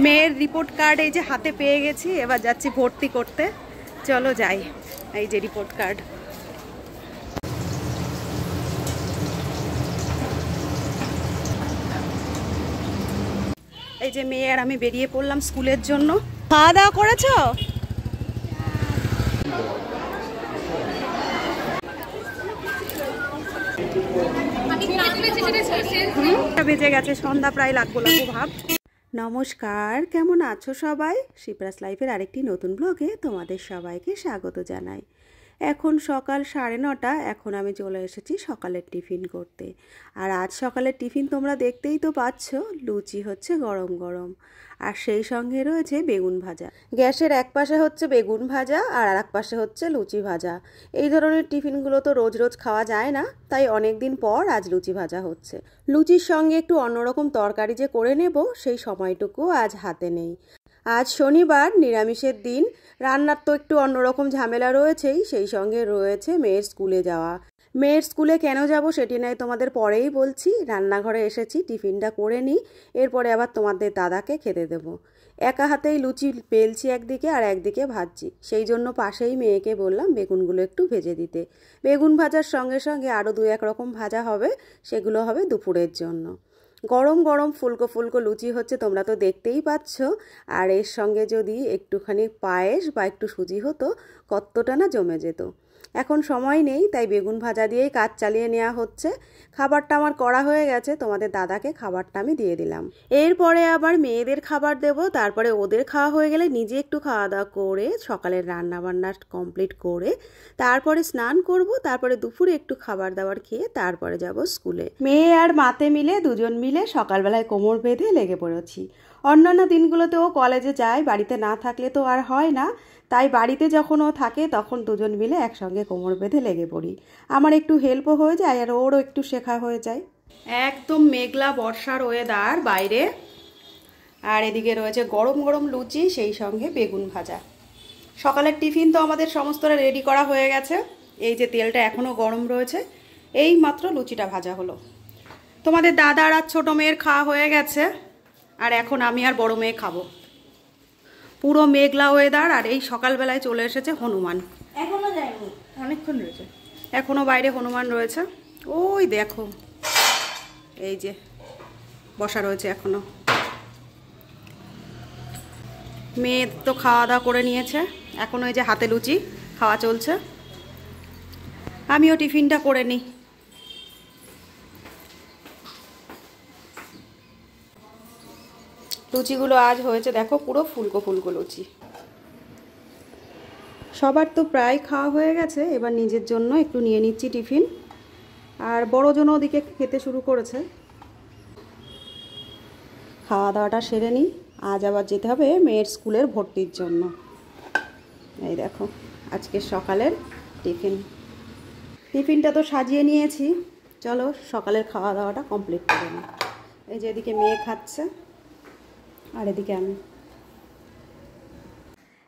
মেয়ের report card এই যে হাতে পেয়ে গেছি, এবার যাচ্ছি ভর্তি করতে। চলো যাই। এই যে রিপোর্ট কার্ড। এই যে মেয়ে আর আমি বেরিয়ে পড়লাম স্কুলের জন্য। খাওয়া দাওয়া করেছো? বেজে গেছে সন্ধ্যা, প্রায় লাগবো ভাব। নমস্কার, কেমন আছো সবাই? শিপ্রাস লাইফের আরেকটি নতুন ব্লগে তোমাদের সবাইকে স্বাগত জানাই। এখন সকাল 9:30। এখন আমি চলে এসেছি সকালের টিফিন করতে। আর আজ সকালের টিফিন তোমরা দেখতেই তো পাচ্ছ, লুচি হচ্ছে গরম গরম, আর সেই সঙ্গে রয়েছে বেগুন ভাজা। গ্যাসের এক পাশে হচ্ছে বেগুন ভাজা আর এক পাশে হচ্ছে লুচি ভাজা। এই ধরনের টিফিনগুলো তো রোজ রোজ খাওয়া যায় না, তাই অনেক দিন পর আজ লুচি ভাজা হচ্ছে। লুচির সঙ্গে একটু অন্যরকম তরকারি যে করে নেব, সেই সময়টুকু আজ হাতে নেই। আজ শনিবার, নিরামিষের দিন। রান্নার তো একটু অন্যরকম ঝামেলা রয়েছেই, সেই সঙ্গে রয়েছে মেয়ের স্কুলে যাওয়া। মেয়ের স্কুলে কেন যাব সেটি নয় তোমাদের পরেই বলছি। রান্নাঘরে এসেছি, টিফিনটা করে নিই, এরপরে আবার তোমাদের দাদাকে খেতে দেবো। একা হাতেই লুচি বেলছি একদিকে আর একদিকে ভাজছি, সেই জন্য পাশেই মেয়েকে বললাম বেগুনগুলো একটু ভেজে দিতে। বেগুন ভাজার সঙ্গে সঙ্গে আরও 2-1 রকম ভাজা হবে, সেগুলো হবে দুপুরের জন্য। গরম গরম ফুলকো ফুলকো লুচি হচ্ছে, তোমরা তো দেখতেই পাচ্ছ। আর এর সঙ্গে যদি একটুখানি পায়েস বা একটু সুজি হতো, কতটা না জমে যেত। এখন সময় নেই, তাই বেগুন ভাজা দিয়েই কাজ চালিয়ে নেওয়া হচ্ছে। খাবারটা আমার করা হয়ে গেছে, তোমাদের দাদাকে খাবারটা আমি দিয়ে দিলাম। এরপরে আবার মেয়েদের খাবার দেব, তারপরে ওদের খাওয়া হয়ে গেলে নিজে একটু খাওয়া দাওয়া করে সকালের রান্না বান্না কমপ্লিট করে তারপরে স্নান করব, তারপরে দুপুরে একটু খাবার দাবার খেয়ে তারপরে যাব স্কুলে। মেয়ে আর মাতে মিলে দুজন মিলে সকালবেলায় কোমর বেঁধে লেগে পড়েছি। অন্যান্য দিনগুলোতেও কলেজে যায়, বাড়িতে না থাকলে তো আর হয় না, তাই বাড়িতে যখন ও থাকে তখন দুজন মিলে একসঙ্গে কোমর বেঁধে লেগে পড়ি। আমার একটু হেল্পও হয়ে যায় আর ওরও একটু শেখা হয়ে যায়। একদম মেঘলা বর্ষার ওয়েদার বাইরে, আর এদিকে রয়েছে গরম গরম লুচি, সেই সঙ্গে বেগুন ভাজা। সকালের টিফিন তো আমাদের সমস্তটা রেডি করা হয়ে গেছে। এই যে তেলটা এখনও গরম রয়েছে, এই মাত্র লুচিটা ভাজা হলো। তোমাদের দাদার আর ছোটো মেয়ের খাওয়া হয়ে গেছে, আর এখন আমি আর বড় মেয়ে খাবো। পুরো মেঘলা ওয়েদার, আর এই সকালবেলায় চলে এসেছে হনুমান। এখনো যায়নি, অনেকক্ষণ রয়েছে। এখনও বাইরে হনুমান রয়েছে, ওই দেখো, এই যে বসা রয়েছে এখনো। মেয়ে তো খাওয়া দাওয়া করে নিয়েছে, এখন ওই যে হাতে লুচি খাওয়া চলছে। আমিও টিফিনটা করে নিই। লুচিগুলো আজ হয়েছে দেখো, পুরো ফুলকো ফুলকো লুচি। সবার তো প্রায় খাওয়া হয়ে গেছে, এবার নিজের জন্য একটু নিয়ে নিচ্ছি টিফিন। আর বড়জন ওদিকে খেতে শুরু করেছে। খাওয়া দাওয়াটা সেরে নিই, আজ আবার যেতে হবে মেয়ের স্কুলের ভর্তির জন্য। এই দেখো আজকে সকালের টিফিনটা তো সাজিয়ে নিয়েছি, চলো সকালের খাওয়া দাওয়াটা কমপ্লিট করে নিই। এই যে এদিকে মেয়ে খাচ্ছে আর এদিকে আমি।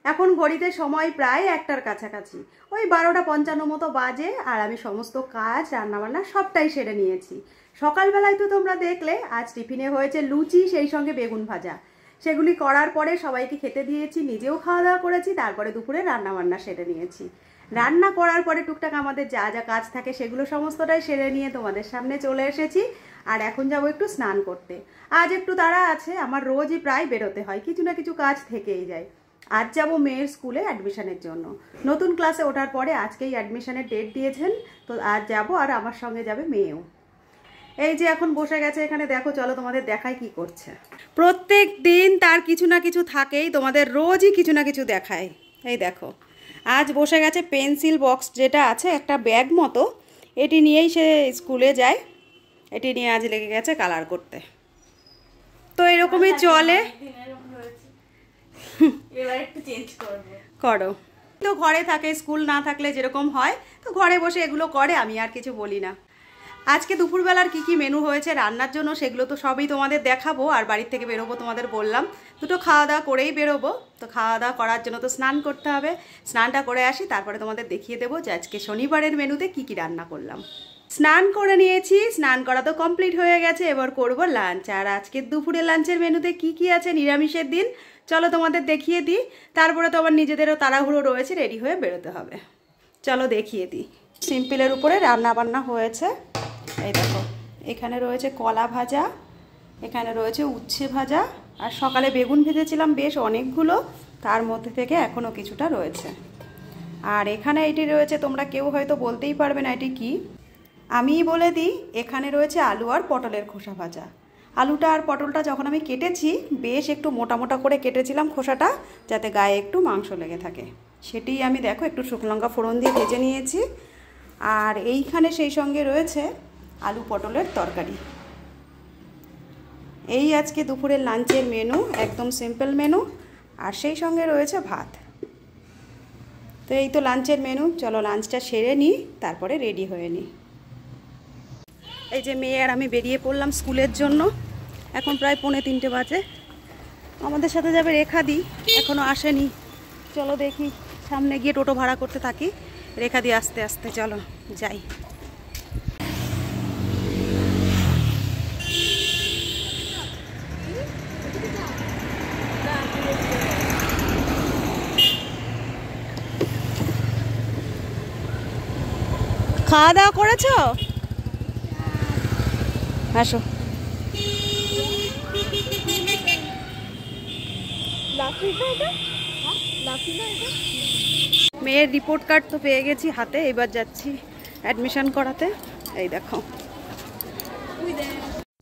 এখন ঘড়িতে সময় প্রায় 1টার কাছাকাছি, ওই 12:55 মতো বাজে, আর আমি সমস্ত কাজ রান্নাবান্না সবটাই সেরে নিয়েছি। সকালবেলায় তো তোমরা দেখলে আজ টিফিনে হয়েছে লুচি, সেই সঙ্গে বেগুন ভাজা। সেগুলি করার পরে সবাইকে খেতে দিয়েছি, নিজেও খাওয়া দাওয়া করেছি, তারপরে দুপুরে রান্নাবান্না সেরে নিয়েছি। রান্না করার পরে টুকটাক আমাদের যা যা কাজ থাকে সেগুলো সমস্তটাই সেরে নিয়ে তোমাদের সামনে চলে এসেছি। আর এখন যাব একটু স্নান করতে। আজ একটু তাড়া আছে, আমার রোজই প্রায় বেরোতে হয়, কিছু না কিছু কাজ থেকেই যায়। আজ যাব মেয়ের স্কুলে অ্যাডমিশনের জন্য। নতুন ক্লাসে ওঠার পরে আজকেই অ্যাডমিশনের ডেট দিয়েছেন, তো আজ যাব, আর আমার সঙ্গে যাবে মেয়েও। এই যে এখন বসে গেছে এখানে, দেখো চলো তোমাদের দেখাই কি করছে। প্রত্যেক দিন তার কিছু না কিছু থাকেই, তোমাদের রোজই কিছু না কিছু দেখায়। এই দেখো আজ বসে গেছে পেন্সিল বক্স যেটা আছে, একটা ব্যাগ মতো, এটি নিয়েই সে স্কুলে যায়। এটি নিয়ে আজ লেগে গেছে কালার করতে। তো এরকমই চলে, এবার একটু চেঞ্জ করো। তো ঘরে থাকে, স্কুল না থাকলে যেরকম হয়, তো ঘরে বসে এগুলো করে, আমি আর কিছু বলি না। আজকে দুপুরবেলার কি মেনু হয়েছে রান্নার জন্য সেগুলো তো সবই তোমাদের দেখাবো। আর বাড়ির থেকে বেরোবো, তোমাদের বললাম দুটো খাওয়া দাওয়া করেই বেরোবো। তো খাওয়া দাওয়া করার জন্য তো স্নান করতে হবে, স্নানটা করে আসি, তারপরে তোমাদের দেখিয়ে দেবো যে আজকে শনিবারের মেনুতে কি রান্না করলাম। স্নান করে নিয়েছি, স্নান করা তো কমপ্লিট হয়ে গেছে, এবার করব লাঞ্চ। আর আজকের দুপুরে লাঞ্চের মেনুতে কি কি আছে, নিরামিষের দিন, চলো তোমাদের দেখিয়ে দিই। তারপরে তো আবার নিজেদেরও তাড়াহুড়ো রয়েছে, রেডি হয়ে বেরোতে হবে, চলো দেখিয়ে দিই। সিম্পলের উপরে রান্না বান্না হয়েছে, এই দেখো এখানে রয়েছে কলা ভাজা, এখানে রয়েছে উচ্ছে ভাজা, আর সকালে বেগুন ভেজেছিলাম বেশ অনেকগুলো, তার মধ্যে থেকে এখনও কিছুটা রয়েছে। আর এখানে এটি রয়েছে, তোমরা কেউ হয়তো বলতেই পারবে না এটি কি, আমিই বলে দিই, এখানে রয়েছে আলু আর পটলের খোসা ভাজা। আলুটা আর পটলটা যখন আমি কেটেছি বেশ একটু মোটা মোটা করে কেটেছিলাম খোসাটা, যাতে গায়ে একটু মাংস লেগে থাকে, সেটিই আমি দেখো একটু শুকনো লঙ্কা ফোড়ন দিয়ে ভেজে নিয়েছি। আর এইখানে সেই সঙ্গে রয়েছে আলু পটলের তরকারি। এই আজকে দুপুরের লাঞ্চের মেনু, একদম সিম্পল মেনু, আর সেই সঙ্গে রয়েছে ভাত। তো এই তো লাঞ্চের মেনু, চলো লাঞ্চটা সেরে নিই, তারপরে রেডি হয়ে নিই। এই যে মেয়ে আর আমি বেরিয়ে পড়লাম স্কুলের জন্য, এখন প্রায় 2:45 বাজে। আমাদের সাথে যাবে রেখাদি, এখনও আসেনি, চলো দেখি সামনে গিয়ে টোটো ভাড়া করতে থাকি, রেখাদি আস্তে আস্তে চলো যাই। খাওয়া দাওয়া করেছো? আসো। মেয়ের রিপোর্ট কার্ড তো পেয়ে গেছি হাতে, এবার যাচ্ছি অ্যাডমিশন করাতে। এই দেখো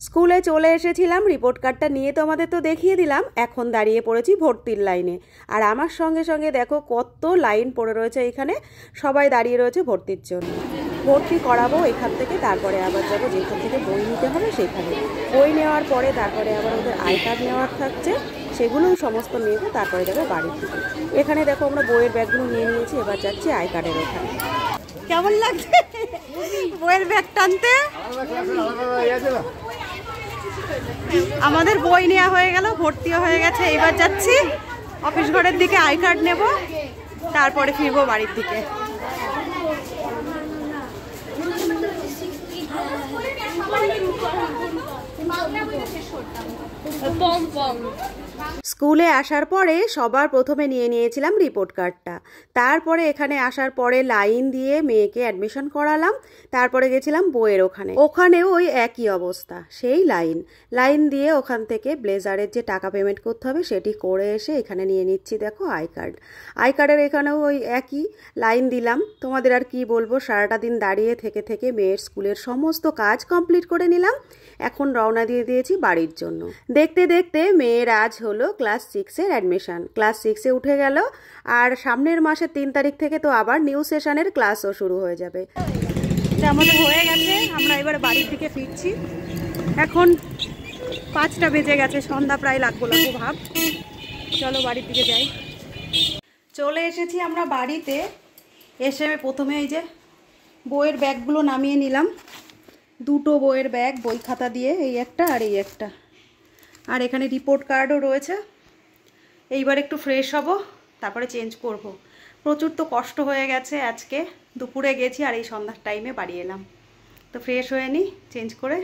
স্কুলে চলে এসেছিলাম, রিপোর্ট কার্ডটা নিয়ে তোমাদের তো দেখিয়ে দিলাম। এখন দাঁড়িয়ে পড়েছি ভর্তির লাইনে, আর আমার সঙ্গে সঙ্গে দেখো কত লাইন পড়ে রয়েছে এখানে, সবাই দাঁড়িয়ে রয়েছে ভর্তির জন্য। ভর্তি করাবো এখান থেকে, তারপরে আবার যাবো যেখান থেকে বই নিতে হবে সেখানে। বই নেওয়ার পরে তারপরে আবার ওদের আই কার্ড নেওয়ার থাকছে, সেগুলোও সমস্ত নেবো, তারপরে যাবে বাড়ির দিকে। এখানে দেখো আমরা বইয়ের ব্যাগগুলো নিয়ে নিয়েছি, এবার যাচ্ছি আই কার্ডের ওখানে। কেমন লাগছে বইয়ের ব্যাগ টানতে? আমাদের বই নেওয়া হয়ে গেল, ভর্তিও হয়ে গেছে, এবার যাচ্ছি অফিস ঘরের দিকে আই কার্ড নেব, তারপরে ফিরবো বাড়ির দিকে। স্কুলে আসার পরে সবার প্রথমে নিয়ে নিয়েছিলাম রিপোর্ট কার্ডটা, তারপরে এখানে আসার পরে লাইন দিয়ে মেয়েকে অ্যাডমিশন করালাম, তারপরে গেছিলাম বইয়ের ওখানেও ওই একই অবস্থা, সেই লাইন দিয়ে ওখান থেকে ব্লেজারের যে টাকা পেমেন্ট করতে হবে সেটি করে এসে এখানে নিয়ে নিচ্ছি দেখো আই কার্ডের এখানেও ওই একই লাইন দিলাম। তোমাদের আর কি বলবো, সারাটা দিন দাঁড়িয়ে থেকে থেকে মেয়ের স্কুলের সমস্ত কাজ কমপ্লিট করে নিলাম, এখন রওনা দিয়ে দিয়েছি বাড়ির জন্য। দেখতে দেখতে মেয়ের আজ হলো ক্লাস 6-এর অ্যাডমিশন, ক্লাস 6-এ উঠে গেল, আর সামনের মাসের 3 তারিখ থেকে তো আবার নিউ সেশনের ক্লাসও শুরু হয়ে যাবে। আমাদের হয়ে গেছে, আমরা এবার বাড়ির দিকে ফিরছি। এখন 5টা বেজে গেছে, সন্ধ্যা প্রায় লাগবো ভাব, চলো বাড়ির দিকে যাই। চলে এসেছি আমরা বাড়িতে, এসে প্রথমে এই যে বইয়ের ব্যাগগুলো নামিয়ে নিলাম, 2টো বইয়ের ব্যাগ, বই খাতা দিয়ে, এই একটা আর এই একটা, আর এখানে রিপোর্ট কার্ডও রয়েছে। এইবার একটু ফ্রেশ হব, তারপরে চেঞ্জ করব। প্রচুর তো কষ্ট হয়ে গেছে, আজকে দুপুরে গেছি আর এই সন্ধ্যার টাইমে বাড়ি এলাম, তো ফ্রেশ হয়ে নিই, চেঞ্জ করে